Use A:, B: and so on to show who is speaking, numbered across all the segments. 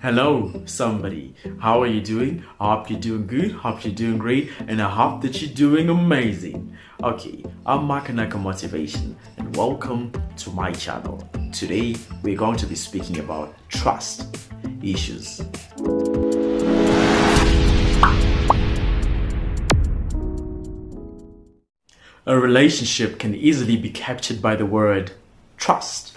A: Hello, somebody. How are you doing? I hope you're doing good, hope you're doing great, and I hope that you're doing amazing. Okay, I'm Makanakah Motivation, and welcome to my channel. Today, we're going to be speaking about trust issues. A relationship can easily be captured by the word trust.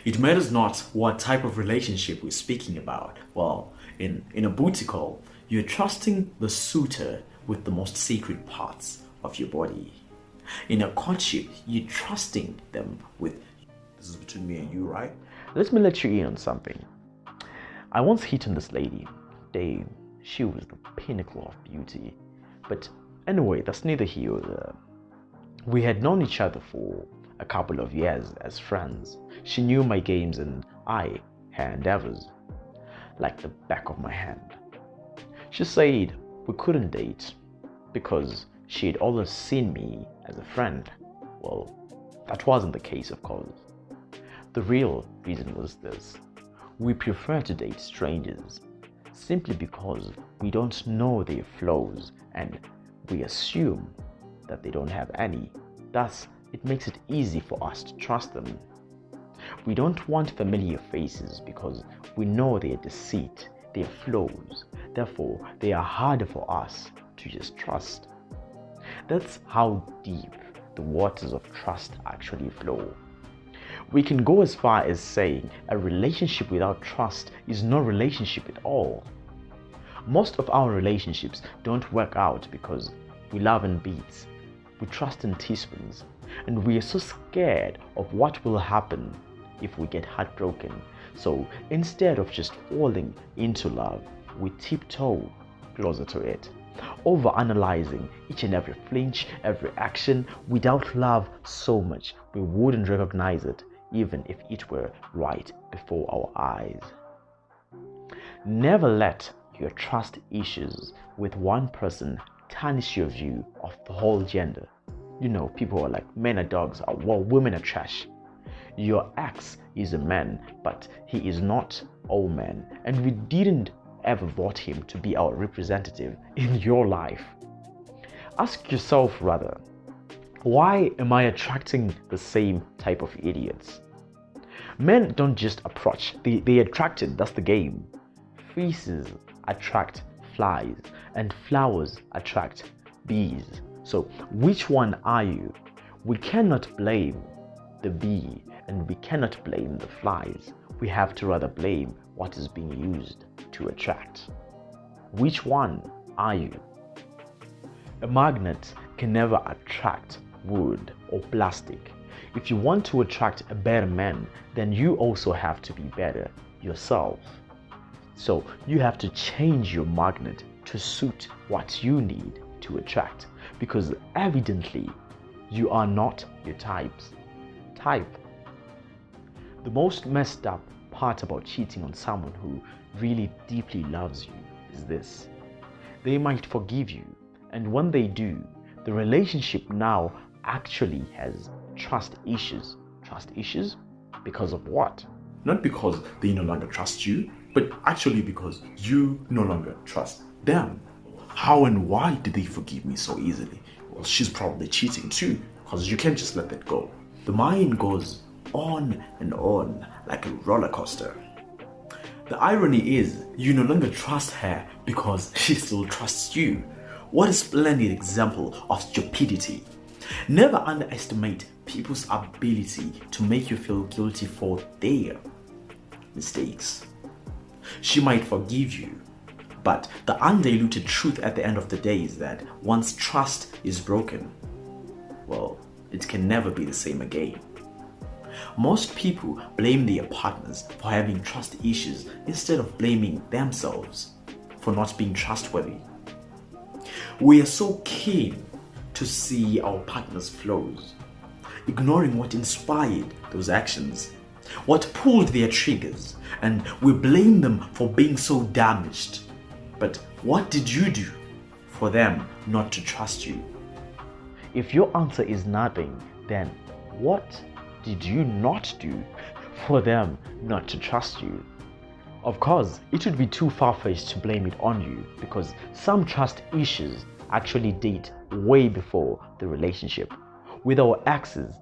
A: It matters not what type of relationship we're speaking about. Well, in a booty call, you're trusting the suitor with the most sacred parts of your body. In a courtship, you're trusting them with, this is between me and you, right?
B: Let me let you in on something. I once hit on this lady. Dave, she was the pinnacle of beauty. But anyway, that's neither here nor there. We had known each other for a couple of years as friends. She knew my games and I her endeavors like the back of my hand. She said we couldn't date because she had always seen me as a friend. Well, that wasn't the case, of course. The real reason was this: we prefer to date strangers simply because we don't know their flaws and we assume that they don't have any. Thus, it makes it easy for us to trust them. We don't want familiar faces because we know their deceit, their flaws. Therefore, they are harder for us to just trust. That's how deep the waters of trust actually flow. We can go as far as saying a relationship without trust is no relationship at all. Most of our relationships don't work out because we love in beats, we trust in teaspoons, and we are so scared of what will happen if we get heartbroken. So instead of just falling into love, we tiptoe closer to it, overanalyzing each and every flinch, every action. Without love so much, we wouldn't recognize it even if it were right before our eyes. Never let your trust issues with one person tarnish your view of the whole gender. You know, people are like, men are dogs, well, women are trash. Your ex is a man, but he is not all men, and we didn't ever vote him to be our representative in your life. Ask yourself rather, why am I attracting the same type of idiots? Men don't just approach, they attracted, that's the game. Feces attract flies, and flowers attract bees. So which one are you? We cannot blame the bee and we cannot blame the flies. We have to rather blame what is being used to attract. Which one are you? A magnet can never attract wood or plastic. If you want to attract a better man, then you also have to be better yourself. So you have to change your magnet to suit what you need to attract, because evidently you are not your type. The most messed up part about cheating on someone who really deeply loves you is this: they might forgive you, and when they do, the relationship now actually has trust issues. Trust issues because of what?
A: Not because they no longer trust you, but actually because you no longer trust them. How and why did they forgive me so easily? Well, she's probably cheating too, because you can't just let that go. The mind goes on and on like a roller coaster. The irony is, you no longer trust her because she still trusts you. What a splendid example of stupidity. Never underestimate people's ability to make you feel guilty for their mistakes. She might forgive you, but the undiluted truth at the end of the day is that once trust is broken, well, it can never be the same again. Most people blame their partners for having trust issues instead of blaming themselves for not being trustworthy. We are so keen to see our partner's flaws, ignoring what inspired those actions, what pulled their triggers, and we blame them for being so damaged. But what did you do for them not to trust you?
B: If your answer is nothing, then what did you not do for them not to trust you? Of course, it would be too far-fetched to blame it on you because some trust issues actually date way before the relationship. With our exes,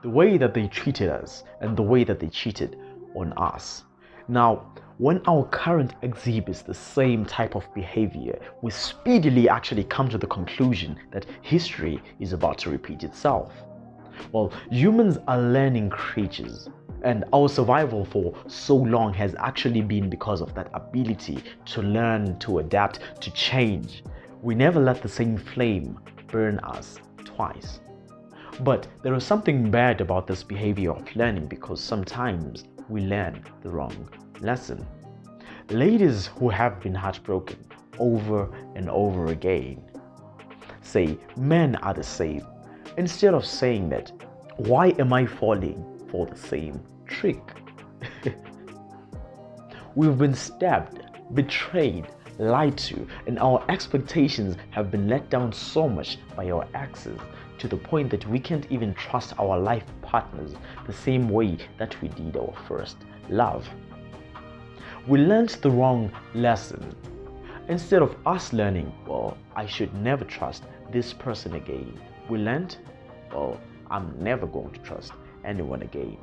B: the way that they treated us and the way that they cheated on us. Now, when our current exhibits the same type of behavior, we speedily actually come to the conclusion that history is about to repeat itself. Well, humans are learning creatures, and our survival for so long has actually been because of that ability to learn, to adapt, to change. We never let the same flame burn us twice. But there is something bad about this behavior of learning because sometimes we learn the wrong lesson. Ladies who have been heartbroken over and over again say men are the same, instead of saying that, why am I falling for the same trick? We've been stabbed, betrayed, lied to, and our expectations have been let down so much by our exes to the point that we can't even trust our life partners the same way that we did our first love. We learned the wrong lesson. Instead of us learning, well, I should never trust this person again, we learned, well, I'm never going to trust anyone again.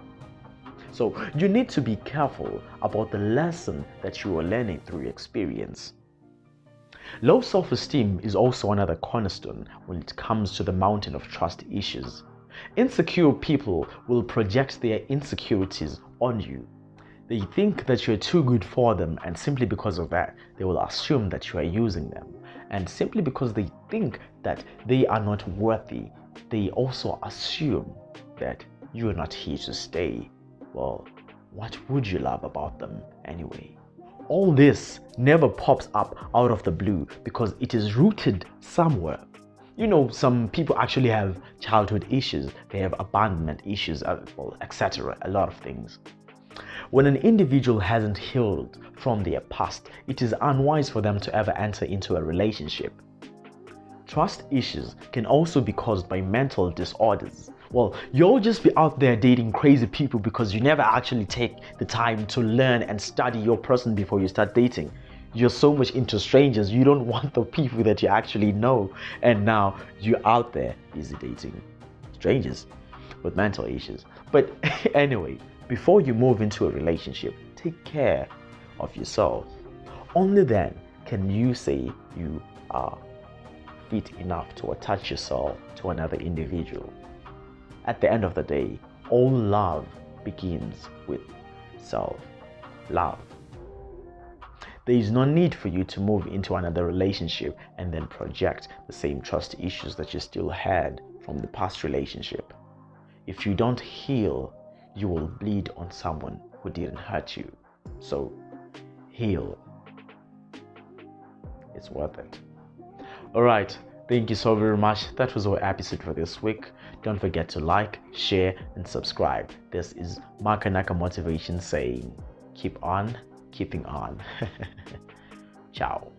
B: So you need to be careful about the lesson that you are learning through experience. Low self-esteem is also another cornerstone when it comes to the mountain of trust issues. Insecure people will project their insecurities on you. They think that you're too good for them, and simply because of that, they will assume that you are using them. And simply because they think that they are not worthy, they also assume that you're not here to stay. Well, what would you love about them anyway? All this never pops up out of the blue because it is rooted somewhere. You know, some people actually have childhood issues, they have abandonment issues, etc. A lot of things. When an individual hasn't healed from their past, it is unwise for them to ever enter into a relationship. Trust issues can also be caused by mental disorders. Well, you'll just be out there dating crazy people because you never actually take the time to learn and study your person before you start dating. You're so much into strangers, you don't want the people that you actually know, and now you're out there busy dating strangers with mental issues. But anyway, before you move into a relationship, take care of yourself. Only then can you say you are fit enough to attach yourself to another individual. At the end of the day, all love begins with self-love. There is no need for you to move into another relationship and then project the same trust issues that you still had from the past relationship. If you don't heal, you will bleed on someone who didn't hurt you. So, heal. It's worth it. Alright, thank you so very much. That was our episode for this week. Don't forget to like, share, and subscribe. This is Makanakah Motivation saying, keep on keeping on. Ciao.